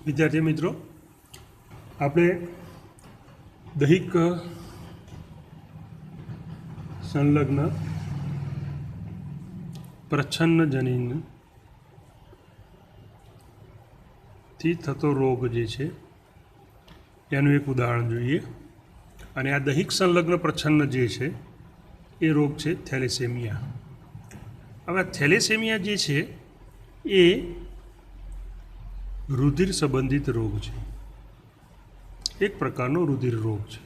વિદ્યાર્થી મિત્રો, આપણે દૈહિક સંલગ્ન પ્રચ્છન્ન જનીનથી થતો રોગ જે છે એનું એક ઉદાહરણ જોઈએ. અને આ દૈહિક સંલગ્ન પ્રચ્છન્ન જે છે એ રોગ છે થેલેસેમિયા. હવે થેલેસેમિયા જે છે એ રુધિર સંબંધિત રોગ છે, એક પ્રકારનો રુધિર રોગ છે.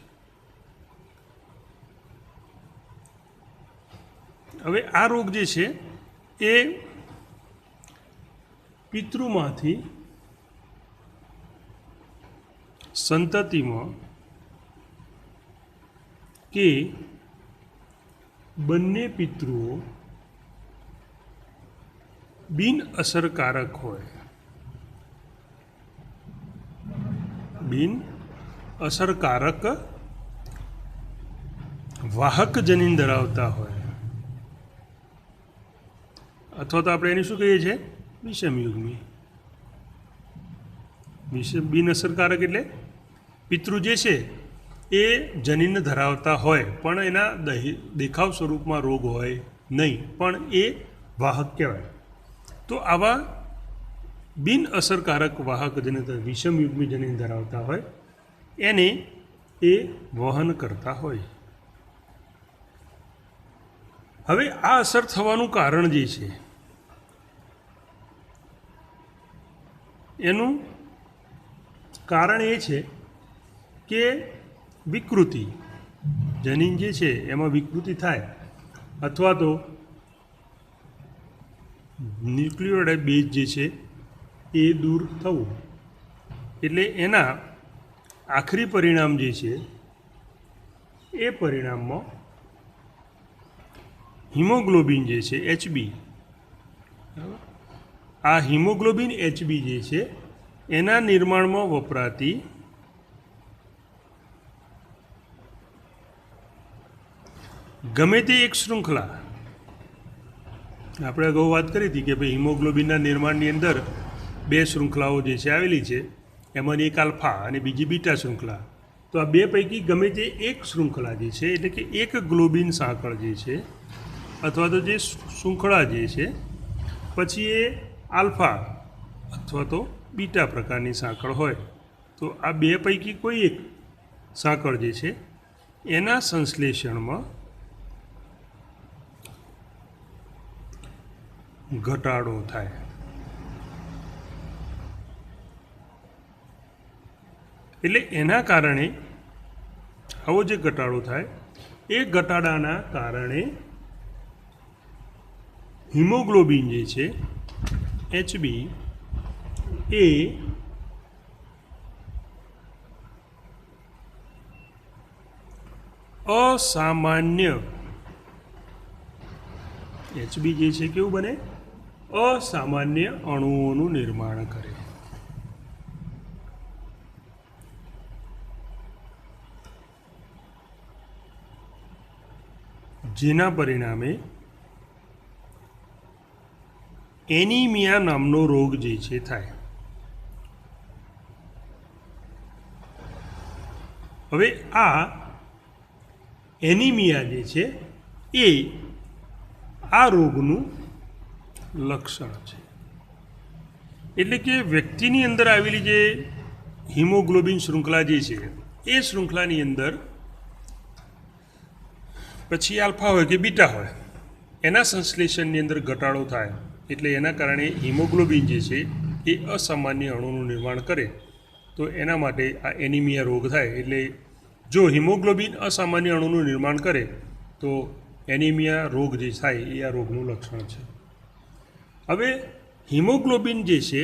હવે આ રોગ જે છે એ પિતૃમાંથી સંતતિમાં કે બંને પિતૃઓ બિન અસરકારક હોય, બિન અસરકારક વાહક જનીન ધરાવતા હોય, અથવા તો આપણે એને શું કહીએ છીએ વિષમયુગ્મી. બિન અસરકારક એટલે પિતૃ જે છે એ જનીન ધરાવતા હોય પણ એના દેખાવ સ્વરૂપમાં રોગ હોય નહીં, પણ એ વાહક કહેવાય. તો આવા બિન અસરકારક વાહક જનીન વિષમયુગ્મી જનીન ધરાવતા હોય એને એ વહન કરતા હોય. હવે આ અસર થવાનું કારણ જે છે એનું કારણ એ છે કે વિકૃતિ, જનીન જે છે એમાં વિકૃતિ થાય અથવા તો ન્યુક્લિયોટાઇડ બેઝ જે છે એ દૂર થવું. એટલે એના આખરી પરિણામ જે છે એ પરિણામમાં હિમોગ્લોબિન જે છે HB, આ હિમોગ્લોબિન HB જે છે એના નિર્માણમાં વપરાતી ગમે તે એક શૃંખલા, આપણે અગાઉ વાત કરી હતી કે ભાઈ હિમોગ્લોબિનના નિર્માણની અંદર બે શૃંખલાઓ જે છે આવેલી છે, એમાંની એક આલ્ફા અને બીજી બીટા શૃંખલા. તો આ બે પૈકી ગમે તે એક શૃંખલા જે છે એટલે કે એક ગ્લોબિન સાંકળ જે છે અથવા તો જે શૃંખલા જે છે પછી એ આલ્ફા અથવા તો બીટા પ્રકારની સાંકળ હોય, તો આ બે પૈકી કોઈ એક સાંકળ જે છે એના સંશ્લેષણમાં ઘટાડો થાય. એટલે એના કારણે આવો જે ઘટાડો થાય એ ઘટાડાના કારણે હિમોગ્લોબિન જે છે HB એ અસામાન્ય HB જે છે કેવું બને, અસામાન્ય અણુઓનું નિર્માણ કરે. જેના પરિણામે એનિમિયા નામનો રોગ જે છે થાય. હવે આ એનિમિયા જે છે એ આ રોગનું લક્ષણ છે. એટલે કે વ્યક્તિની અંદર આવેલી જે હિમોગ્લોબિન શૃંખલા જે છે એ શૃંખલાની અંદર પછી આલ્ફા હોય કે બીટા હોય એના સંશ્લેષણની અંદર ઘટાડો થાય. એટલે એના કારણે હિમોગ્લોબિન જે છે એ અસામાન્ય અણુનું નિર્માણ કરે, તો એના માટે આ એનિમિયા રોગ થાય. એટલે જો હિમોગ્લોબિન અસામાન્ય અણુનું નિર્માણ કરે તો એનિમિયા રોગ જે થાય એ આ રોગનું લક્ષણ છે. હવે હિમોગ્લોબિન જે છે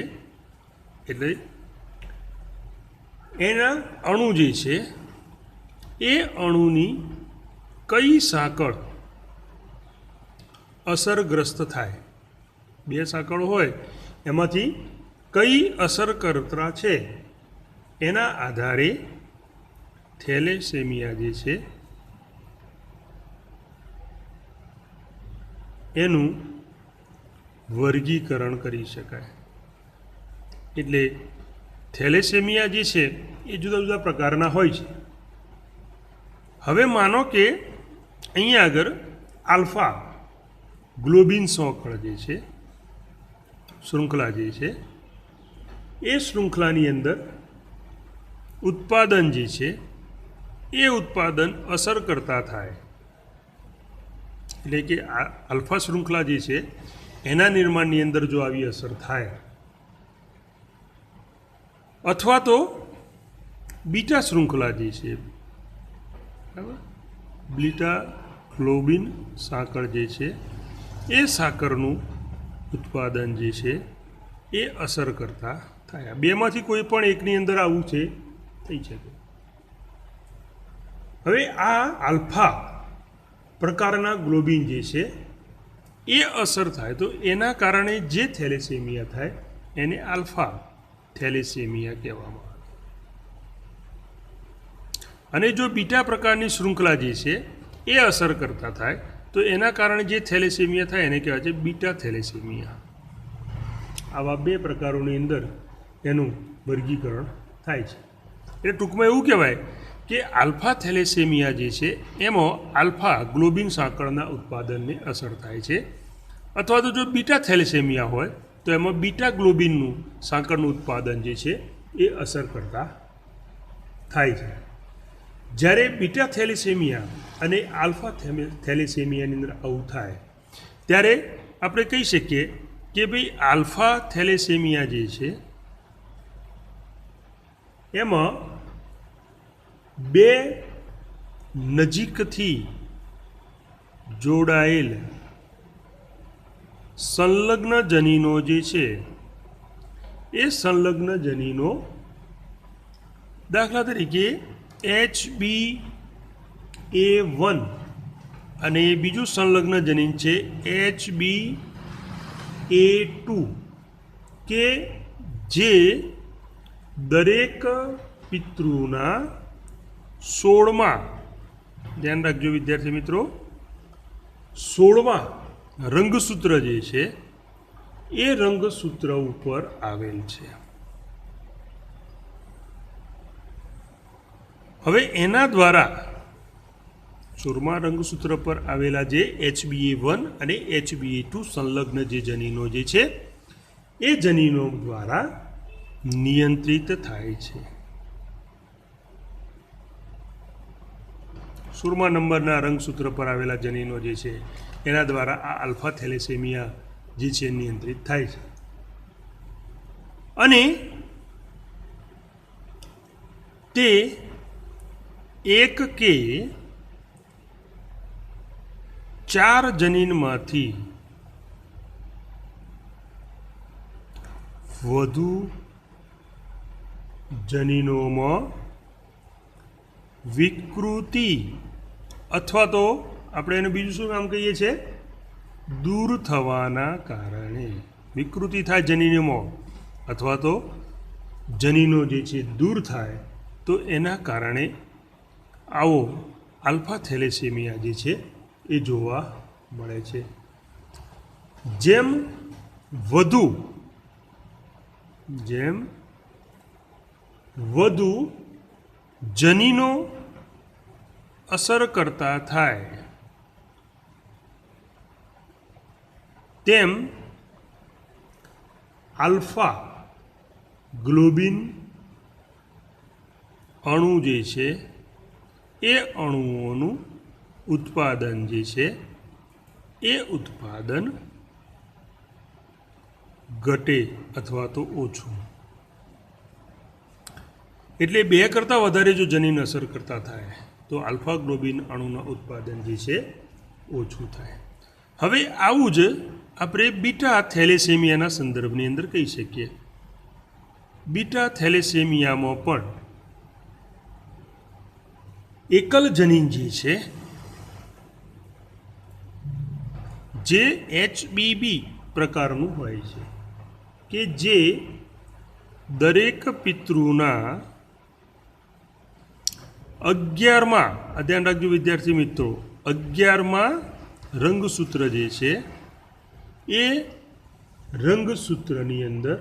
એટલે એના અણુ જે છે એ અણુની કઈ સાંકળ અસરગ્રસ્ત થાય, બે સાંકળો હોય એમાંથી કઈ અસરકર્તા છે એના આધારે થેલેસેમિયા જે છે એનું વર્ગીકરણ કરી શકાય. એટલે થેલેસેમિયા જે છે એ જુદા જુદા પ્રકારના હોય છે. હવે માનો કે અહીંયા આગળ આલ્ફા ગ્લોબિન સાંકળ જે છે, શૃંખલા જે છે, એ શૃંખલાની અંદર ઉત્પાદન જે છે એ ઉત્પાદન અસર કરતા થાય. એટલે કે આલ્ફા શૃંખલા જે છે એના નિર્માણની અંદર જો આવી અસર થાય, અથવા તો બીટા શૃંખલા જે છે, બરાબર, બીટા ગ્લોબિન સાંકળ જે છે એ સાંકળનું ઉત્પાદન જે છે એ અસર કરતા થાય. બેમાંથી કોઈ પણ એકની અંદર આવું છે થઈ શકે. હવે આ આલ્ફા પ્રકારના ગ્લોબિન જે છે એ અસર થાય તો એના કારણે જે થેલેસેમિયા થાય એને આલ્ફા થેલેસેમિયા કહેવામાં આવે. અને જો બીટા પ્રકારની શૃંખલા જે છે એ અસર કરતા થાય તો એના કારણે જે થેલેસેમિયા થાય એને કહેવાય છે બીટા થેલેસેમિયા. આવા બે પ્રકારોની અંદર એનું વર્ગીકરણ થાય છે. એટલે ટૂંકમાં એવું કહેવાય કે આલ્ફા થેલેસેમિયા જે છે એમાં આલ્ફા ગ્લોબિન સાંકળના ઉત્પાદનને અસર થાય છે, અથવા તો જો બીટા થેલેસેમિયા હોય તો એમાં બીટા ગ્લોબિનનું સાંકળનું ઉત્પાદન જે છે એ અસર કરતા થાય છે. જ્યારે બીટા થેલેસેમિયા અને આલ્ફા થેલેસેમિયાની અંદર આવું થાય ત્યારે આપણે કહી શકીએ કે ભાઈ આલ્ફા થેલેસેમિયા જે છે એમાં બે નજીકથી જોડાયેલ સંલગ્ન જનીનો જે છે એ સંલગ્ન જનીનો, દાખલા તરીકે HbA1 અને બીજું સંલગ્ન જનીન છે HbA2 કે જે દરેક પિતૃના 16મા, ધ્યાન રાખજો વિદ્યાર્થી મિત્રો, 16મા રંગસૂત્ર જે છે એ રંગસૂત્ર ઉપર આવેલ છે. હવે એના દ્વારા 16મા રંગસૂત્ર પર આવેલા જે HbA1 અને HbA2 સંલગ્ન જે જનીનો જે છે એ જનીનો દ્વારા નિયંત્રિત થાય છે. 16મા નંબરના રંગસૂત્ર પર આવેલા જનીનો જે છે એના દ્વારા આ આલ્ફા થેલેસેમિયા જે છે નિયંત્રિત થાય છે. અને તે એક કે 4 જનીનમાંથી વધુ જનીનોમાં વિકૃતિ અથવા તો આપણે એને બીજું શું નામ કહીએ છીએ, દૂર થવાના કારણે વિકૃતિ થાય જનીનોમાં, અથવા તો જનીનો જે છે દૂર થાય તો એના કારણે આવો આલ્ફા થેલેસેમિયા જે છે એ જોવા મળે છે. જેમ વધુ જનીનો અસર કરતા થાય તેમ આલ્ફા ગ્લોબિન અણુ જે છે એ અણુઓનું ઉત્પાદન જે છે એ ઉત્પાદન ઘટે અથવા તો ઓછું. એટલે 2 કરતાં વધારે જો જનીન અસર કરતા થાય તો આલ્ફા ગ્લોબિન અણુના ઉત્પાદન જે છે ઓછું થાય. હવે આવું જ આપણે બીટા થેલેસેમિયાના સંદર્ભની અંદર કહી શકીએ. બીટા થેલેસેમિયામાં પણ એકલ જનીન જે છે જે HBB પ્રકારનું હોય છે કે જે દરેક પિતૃના 11મા, ધ્યાન રાખજો વિદ્યાર્થી મિત્રો, 11મા રંગસૂત્ર જે છે એ રંગસૂત્રની અંદર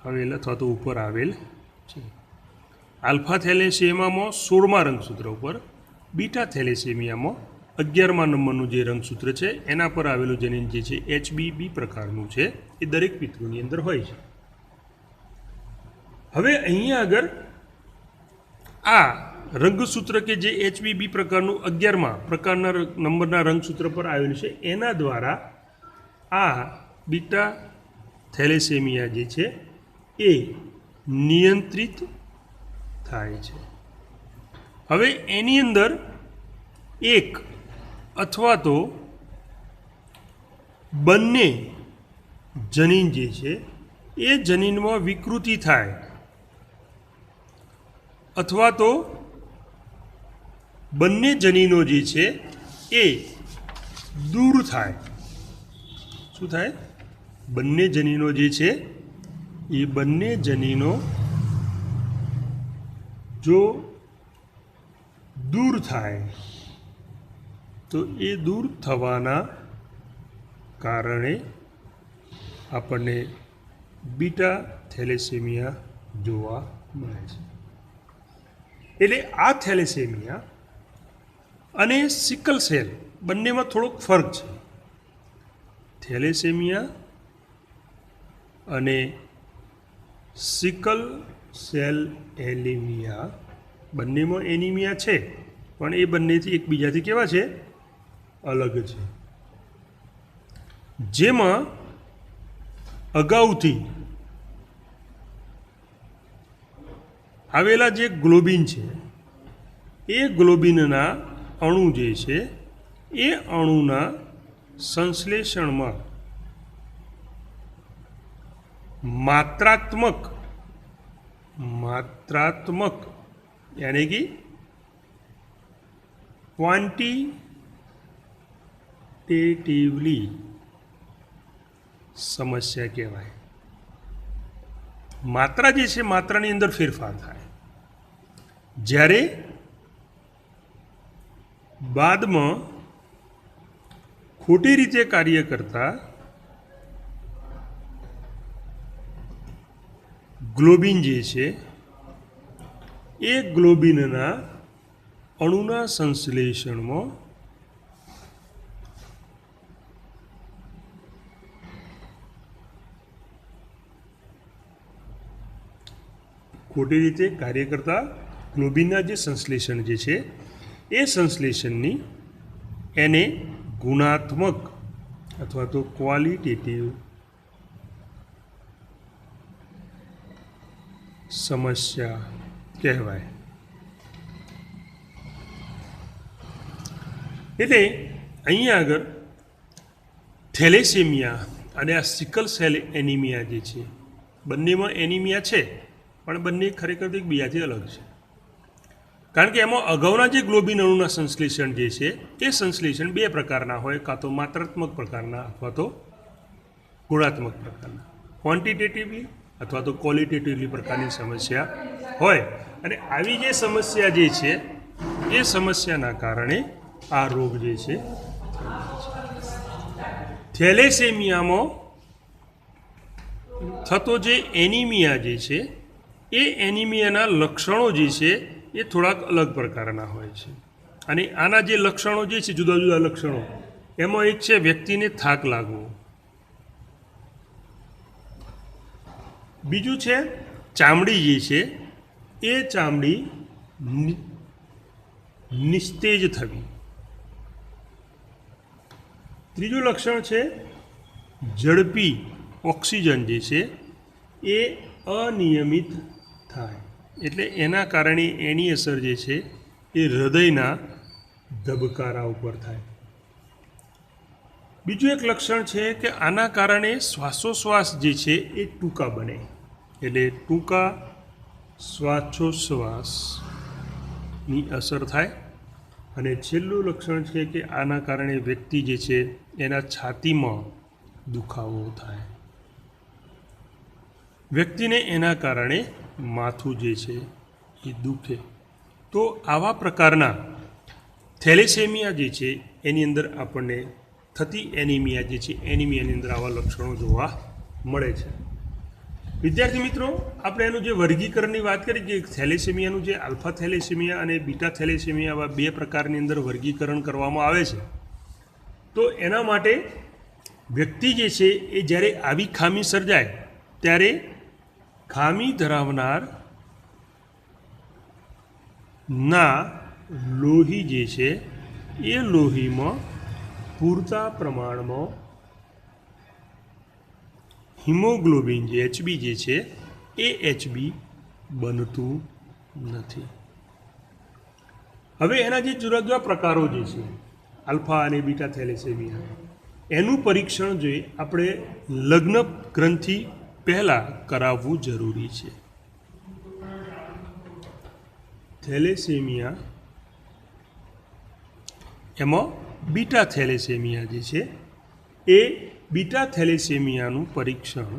આવેલ અથવા તો ઉપર આવેલ છે. આલ્ફા થેલેસેમિયામાં 16મા રંગસૂત્ર ઉપર, બીટા થેલેસેમિયામાં 11મા નંબરનું જે રંગસૂત્ર છે એના પર આવેલું જનીન જે છે HBB પ્રકારનું છે, એ દરેક પિતૃની અંદર હોય છે. હવે અહીંયા આગળ આ રંગસૂત્ર કે જે HBB પ્રકારનું 11મા પ્રકારના નંબરના રંગસૂત્ર પર આવેલું છે, એના દ્વારા આ બીટા થેલેસેમિયા જે છે એ નિયંત્રિત થાય છે. હવે એની અંદર એક અથવા તો બંને જનીન જે છે એ જનીનમાં વિકૃતિ થાય અથવા તો બંને જનીનો જે છે એ દૂર થાય. શું થાય? બંને જનીનો જે છે એ બંને જનીનો જો દૂર થાય તો એ દૂર થવાના કારણે આપણને બીટા થેલેસેમિયા જોવા મળે છે. એટલે આ થેલેસેમિયા અને સિકલ સેલ બંનેમાં થોડોક ફરક છે. થેલેસેમિયા અને સિકલ સેલ એનિમિયા બંનેમાં એનિમિયા છે, પણ એ બંનેથી એકબીજાથી કેવા છે? અલગ છે. જેમાં અગાઉથી આવેલા જે ગ્લોબિન છે એ ગ્લોબિનના અણુ જે છે એ અણુના સંશ્લેષણમાં માત્રાત્મક યાनी कि ક્વોન્ટિટેટિવલી સમસ્યા કહેવાય. માત્રા જે છે માત્રાની અંદર ફેરફાર થાય. જ્યારે બાદમાં ખોટી રીતે કાર્ય કરતા ગ્લોબિન જે છે એ ગ્લોબિનના અણુના સંશ્લેષણમાં ખોટી રીતે કાર્ય કરતા ગ્લોબિનના જે સંશ્લેષણ જે છે એ સંશ્લેષણની એને ગુણાત્મક અથવા તો ક્વોલિટેટિવ સમસ્યા કહેવાય. એટલે અહીંયા આગળ થેલેસેમિયા અને આ સિકલ સેલ એનિમિયા જે છે બંનેમાં એનિમિયા છે, પણ બંને ખરેખર એકબીજાથી અલગ છે. કારણ કે એમાં અગાઉના જે ગ્લોબિન અણુના સંશ્લેષણ જે છે એ સંશ્લેષણ બે પ્રકારના હોય, કાં તો માત્રાત્મક પ્રકારના અથવા તો ગુણાત્મક પ્રકારના, ક્વોન્ટિટેટિવલી અથવા તો ક્વોલિટેટિવલી પ્રકારની સમસ્યા હોય. અને આવી જે સમસ્યા જે છે એ સમસ્યાના કારણે આ રોગ જે છે થેલેસેમિયામાં થતો જે એનિમિયા જે છે એ એનિમિયાના લક્ષણો જે છે એ થોડાક અલગ પ્રકારના હોય છે. અને આના જે લક્ષણો જે છે જુદા જુદા લક્ષણો, એમાં એક છે વ્યક્તિને થાક લાગવો, બીજું છે ચામડી જે છે એ ચામડી નિસ્તેજ થવી, ત્રીજું લક્ષણ છે ઝડપી ઓક્સિજન જે છે એ અનિયમિત થાય, એટલે એના કારણે એની અસર જે છે એ હૃદયના ધબકારા ઉપર થાય. બીજું એક લક્ષણ છે કે આના કારણે શ્વાસોશ્વાસ જે છે એ ટૂંકા બને, એટલે ટૂંકા શ્વાસોશ્વાસની અસર થાય. અને છેલ્લું લક્ષણ છે કે આના કારણે વ્યક્તિ જે છે એના છાતીમાં દુખાવો થાય, વ્યક્તિને એના કારણે માથું જે છે એ દુખે. તો આવા પ્રકારના થેલેસેમિયા જે છે એની અંદર આપણને થતી એનિમિયા જે છે એનિમિયાની અંદર આવા લક્ષણો જોવા મળે છે. વિદ્યાર્થી મિત્રો, આપણે એનું જે વર્ગીકરણની વાત કરી કે થેલેસેમિયાનું જે આલ્ફા થેલેસેમિયા અને બીટા થેલેસેમિયા આવા બે પ્રકારની અંદર વર્ગીકરણ કરવામાં આવે છે. તો એના માટે વ્યક્તિ જે છે એ જ્યારે આવી ખામી સર્જાય ત્યારે ખામી ધરાવનાર ના લોહી જે છે એ લોહીમાં પૂરતા પ્રમાણમાં હિમોગ્લોબિન જે એચબી જે છે એ એચબી બનતું નથી. હવે એના જે જુદા જુદા પ્રકારો જે છે આલ્ફા અને બીટા થેલેસેમિયા, એનું પરીક્ષણ જે આપણે લગ્ન ગ્રંથિ પહેલાં કરાવવું જરૂરી છે. થેલેસેમિયા એમાં બીટા થેલેસેમિયા જે છે એ બીટા થેલેસેમિયાનું પરીક્ષણ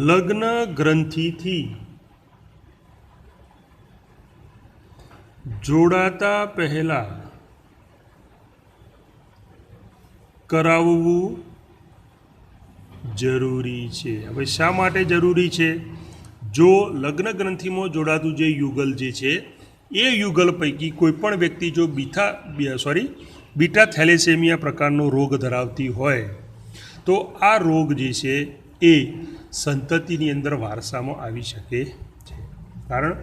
લગ્ન ગ્રંથિથી જોડાતા પહેલા કરાવવું જરૂરી છે. હવે શા માટે જરૂરી છે? જો લગ્ન ગ્રંથિમાં જોડાતું જે યુગલ જે છે એ યુગલ પૈકી કોઈ પણ વ્યક્તિ જો બીટા થેલેસેમિયા પ્રકારનો રોગ ધરાવતી હોય તો આ રોગ જે છે એ સંતતિની અંદર વારસામાં આવી શકે છે. કારણ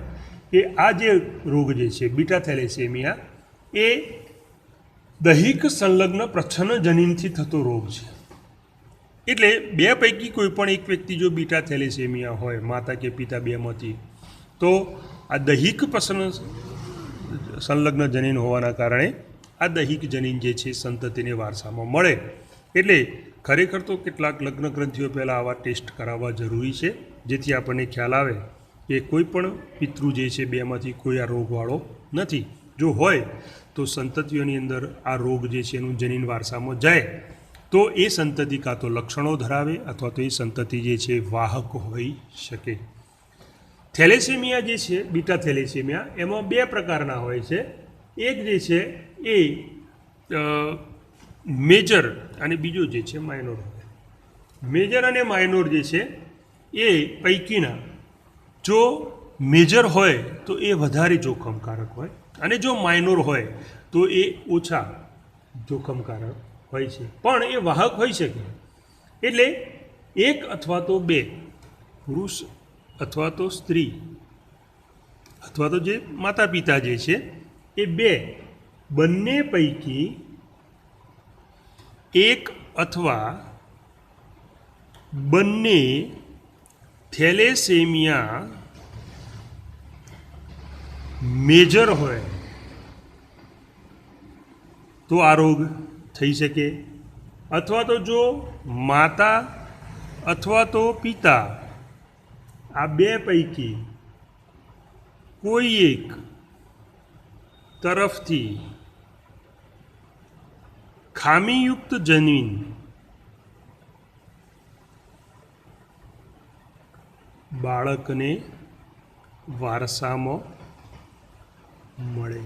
કે આ જે રોગ જે છે બીટા થેલેસેમિયા એ દૈહિક સંલગ્ન પ્રચ્છન્ન જનીનથી થતો રોગ છે. એટલે બે પૈકી કોઈ પણ એક વ્યક્તિ જો બીટા થેલેસેમિયા હોય માતા કે પિતા બેમાંથી, તો આ દૈહિક પ્રચ્છન્ન સંલગ્ન જનીન હોવાના કારણે આ દૈહિક જનીન જે છે સંતતિને વારસામાં મળે. એટલે ખરેખર તો કેટલાક લગ્ન ગ્રંથિઓ પહેલાં આવા ટેસ્ટ કરાવવા જરૂરી છે, જેથી આપણને ખ્યાલ આવે કે કોઈ પણ પિતૃ જે છે બેમાંથી કોઈ આ રોગવાળો નથી. જો હોય તો સંતતિઓની અંદર આ રોગ જે છે એનું જનીન વારસામાં જાય તો એ સંતતિ કાં તો લક્ષણો ધરાવે અથવા તો એ સંતતિ જે છે વાહક હોઈ શકે. થેલેસેમિયા જે છે બીટા થેલેસેમિયા એમાં બે પ્રકારના હોય છે. એક જે છે એ મેજર અને બીજો જે છે માઇનોર. મેજર અને માઇનોર જે છે એ પૈકીના જો મેજર હોય તો એ વધારે જોખમકારક હોય અને જો માઇનોર હોય તો એ ઓછા જોખમકારક હોય છે, પણ એ વાહક હોઈ શકે. એટલે એક અથવા તો બે, પુરુષ અથવા તો સ્ત્રી અથવા તો જે માતા પિતા જે છે એ બંને પૈકી એક અથવા બંને થેલેસેમિયા મેજર હોય તો આ રોગ થઈ શકે. અથવા તો જો માતા અથવા તો પિતા આ બે પૈકી કોઈ એક તરફથી ખામીયુક્ત જનીન બાળકને વારસામાં મળે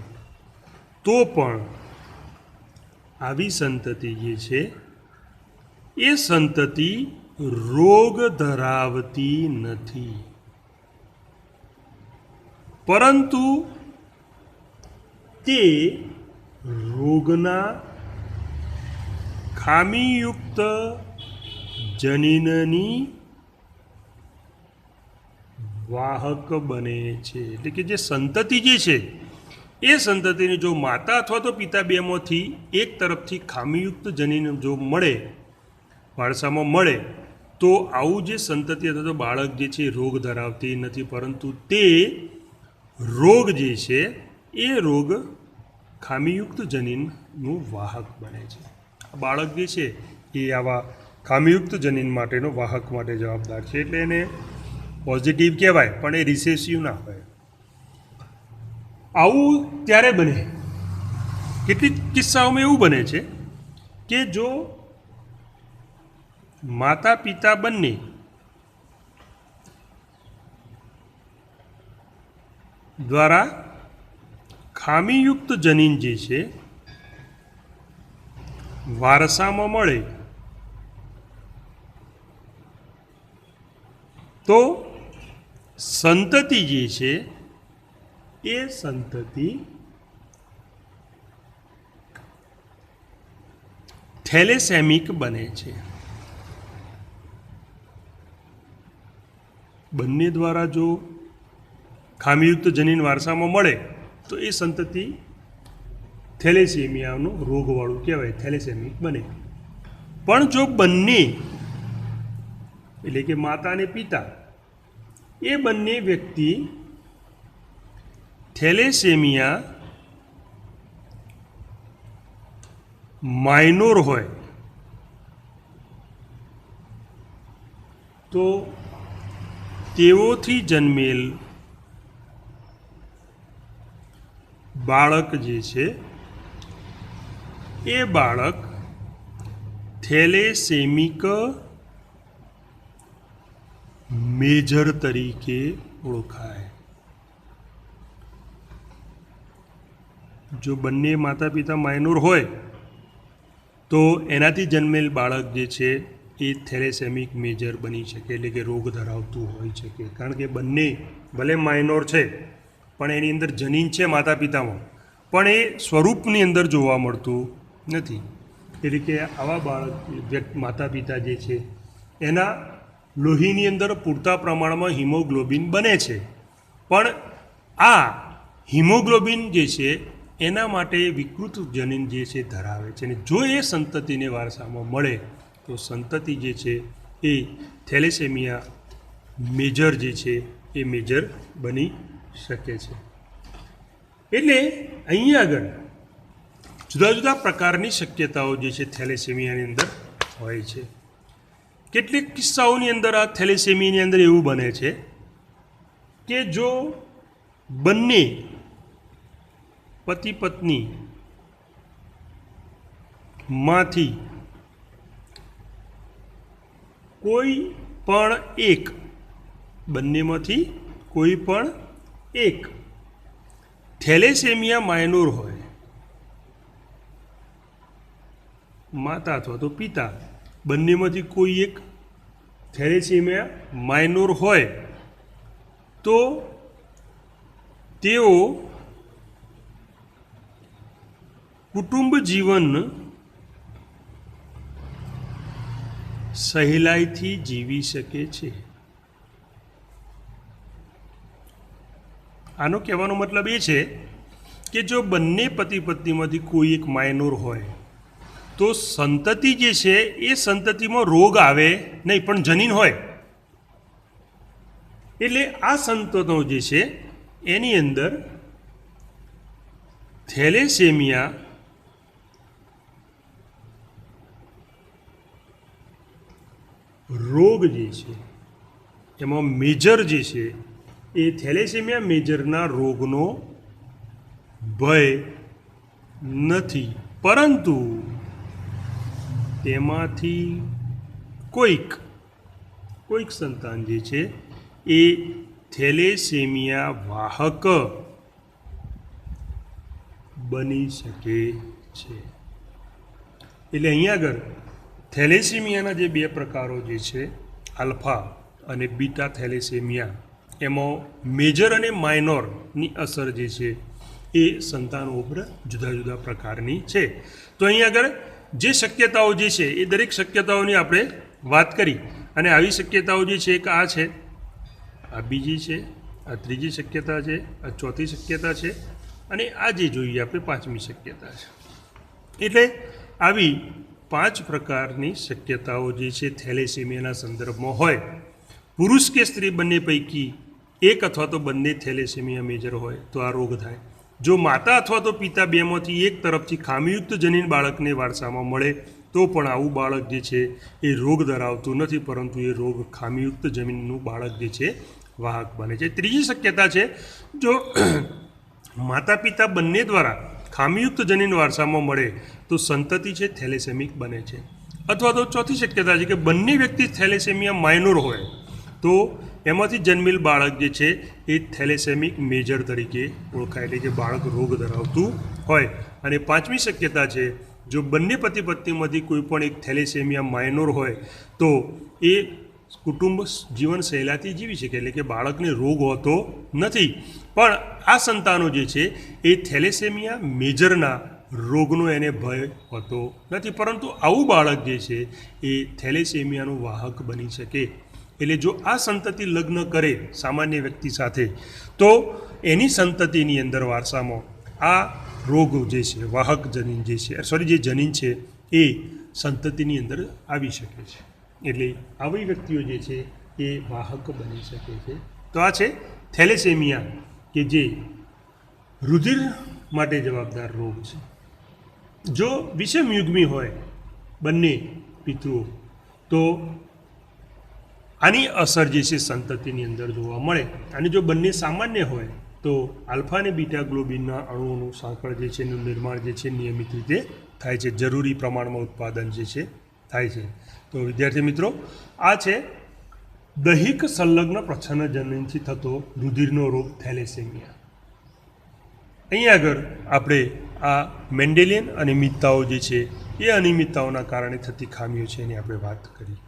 તો પણ આવી સંતતિ જે છે એ સંતતિ રોગ ધરાવતી નથી, પરંતુ તે રોગના ખામીયુક્ત જનીનની વાહક બને છે. એટલે કે જે સંતતિ જે છે એ સંતતિને જો માતા અથવા તો પિતા બેમાંથી એક તરફથી ખામીયુક્ત જનીન જો મળે, વારસામાં મળે, તો આવું જે સંતતિ અથવા તો બાળક જે છે રોગ ધરાવતી નથી, પરંતુ તે રોગ જે છે એ રોગ ખામીયુક્ત જનીનનું વાહક બને છે. બાળક જે છે એ આવા ખામીયુક્ત જનીન માટેનો વાહક માટે જવાબદાર છે. એટલે એને પોઝિટિવ કહેવાય પણ એ રિસેસિવ ના હોય. આવું ત્યારે બને, કેટલીક કિસ્સાઓમાં એવું બને છે કે જો માતા પિતા બંને દ્વારા ખામીયુક્ત જનીન જે છે વારસામાં મળે તો સંતતિ જે છે એ સંતતિ થેલેસેમિક બને છે. બંને દ્વારા જો ખામીયુક્ત જનીન વારસામાં મળે તો એ સંતતિ થેલેસેમિયાનો રોગવાળું કહેવાય, થેલેસેમિક બને. પણ જો બંને એટલે કે માતા અને પિતા એ બંને વ્યક્તિ થેલેસેમિયા માઇનોર હોય તો તેઓથી જન્મેલ બાળક જે છે એ બાળક થેલેસેમિક મેજર તરીકે ઓળખાય. જો બંને માતા પિતા માઇનોર હોય તો એનાથી જન્મેલ બાળક જે છે એ થેલેસેમિક મેજર બની શકે, એટલે કે રોગ ધરાવતું હોઈ શકે. કારણ કે બંને ભલે માઇનોર છે પણ એની અંદર જનીન છે માતા પિતામાં, પણ એ સ્વરૂપની અંદર જોવા મળતું નથી. એટલે કે આવા બાળક માતા પિતા જે છે એના લોહીની અંદર પૂરતા પ્રમાણમાં હિમોગ્લોબિન બને છે, પણ આ હિમોગ્લોબિન જે છે એના માટે વિકૃત જનીન જે છે ધરાવે છે. અને જો એ સંતતિને વારસામાં મળે તો સંતતિ જે છે એ થેલેસેમિયા મેજર જે છે એ મેજર બની શકે છે. એટલે અહીંયા આગળ જુદા જુદા પ્રકારની શક્યતાઓ જે છે થેલેસેમિયાની અંદર હોય છે. કેટલીક કિસ્સાઓની અંદર આ થેલેસેમિયાની અંદર એવું બને છે કે જો બંને પતિ પત્ની માંથી કોઈ પણ એક, બંનેમાંથી કોઈ પણ એક થેલેસેમિયા માઇનોર હોય, માતા અથવા તો પિતા બંનેમાંથી કોઈ એક થેલેસેમિયા માઇનોર હોય તો તેઓ કુટુંબ જીવન સહેલાઈથી જીવી શકે છે. આનો કહેવાનો મતલબ એ છે કે જો બંને પતિ પત્નીમાંથી કોઈ એક માઇનોર હોય તો સંતતિ જે છે એ સંતતિમાં રોગ આવે નહીં, પણ જનીન હોય. એટલે આ સંતાનો જે છે એની અંદર થેલેસેમિયા રોગ જે છે એમાં મેજર જે છે એ થેલેસેમિયા મેજરના રોગનો ભય નથી, પરંતુ તેમાંથી કોઈક સંતાન જે છે એ થેલેસેમિયા વાહક બની શકે છે. એટલે અહીંયા આગળ થેલેસેમિયાના જે બે પ્રકારો જે છે આલ્ફા અને બીટા થેલેસેમિયા, એમાં મેજર અને માઇનોરની અસર જે છે એ સંતાનો ઉપર જુદા જુદા પ્રકારની છે. તો અહીંયા આગળ જે શક્યતાઓ જે છે એ દરેક શક્યતાઓની આપણે વાત કરી, અને આવી શક્યતાઓ જે છે એક આ છે, આ બીજી છે, આ ત્રીજી શક્યતા છે, આ ચોથી શક્યતા છે, અને આ જે જોઈએ આપણે પાંચમી શક્યતા છે. એટલે આવી 5 પ્રકારની શક્યતાઓ જે છે થેલેસેમિયાના સંદર્ભમાં હોય. પુરુષ કે સ્ત્રી બંને પૈકી એક અથવા તો બંને થેલેસેમિયા મેજર હોય તો આ રોગ થાય. જો માતા અથવા તો પિતા બેમાંથી એક તરફથી ખામીયુક્ત જનીન બાળકને વારસામાં મળે તો પણ આવું બાળક જે છે એ રોગ ધરાવતું નથી, પરંતુ એ રોગ ખામીયુક્ત જમીનનું બાળક જે છે વાહક બને છે. ત્રીજી શક્યતા છે જો માતા પિતા બંને દ્વારા ખામીયુક્ત જનીન વારસામાં મળે તો સંતતિ છે થેલેસેમિક બને છે. અથવા તો ચોથી શક્યતા છે કે બંને વ્યક્તિ થેલેસેમિયા માઇનોર હોય તો એમાંથી જન્મેલ બાળક જે છે એ થેલેસેમિક મેજર તરીકે ઓળખાય, એટલે કે બાળક રોગ ધરાવતું હોય. અને પાંચમી શક્યતા છે જો બંને પતિ પત્નીમાંથી કોઈ પણ એક થેલેસેમિયા માઇનોર હોય તો એ કુટુંબ જીવન સહેલાથી જીવી શકે, એટલે કે બાળકને રોગ હોતો નથી. પણ આ સંતાનો જે છે એ થેલેસેમિયા મેજરના રોગનો એને ભય હોતો નથી, પરંતુ આવું બાળક જે છે એ થેલેસેમિયાનું વાહક બની શકે. એટલે જો આ સંતતિ લગ્ન કરે સામાન્ય વ્યક્તિ સાથે, તો એની સંતતિની અંદર વારસામાં આ રોગ જે છે, વાહક જનીન જે છે, જે જનીન છે એ સંતતિની અંદર આવી શકે છે. એટલે આવી વ્યક્તિઓ જે છે એ વાહક બની શકે છે. તો આ છે થેલેસેમિયા, કે જે રુધિર માટે જવાબદાર રોગ છે. જો વિષમયુગ્મી હોય બંને પિતૃઓ, તો આની અસર જે છે સંતતિની અંદર જોવા મળે. અને જો બંને સામાન્ય હોય તો આલ્ફા અને બીટા ગ્લોબિનના અણુઓનું સાંકળ જે છે એનું નિર્માણ જે છે નિયમિત રીતે થાય છે, જરૂરી પ્રમાણમાં ઉત્પાદન જે છે થાય છે. તો વિદ્યાર્થી મિત્રો, આ છે દૈહિક સંલગ્ન પ્રચ્છન્ન જનીનથી થતો રુધિરનો રોગ થેલેસેમિયા. અહીંયા આગળ આપણે આ મેન્ડેલિયન અનિયમિતતાઓ જે છે એ અનિયમિતતાઓના કારણે થતી ખામીઓ છે એની આપણે વાત કરી.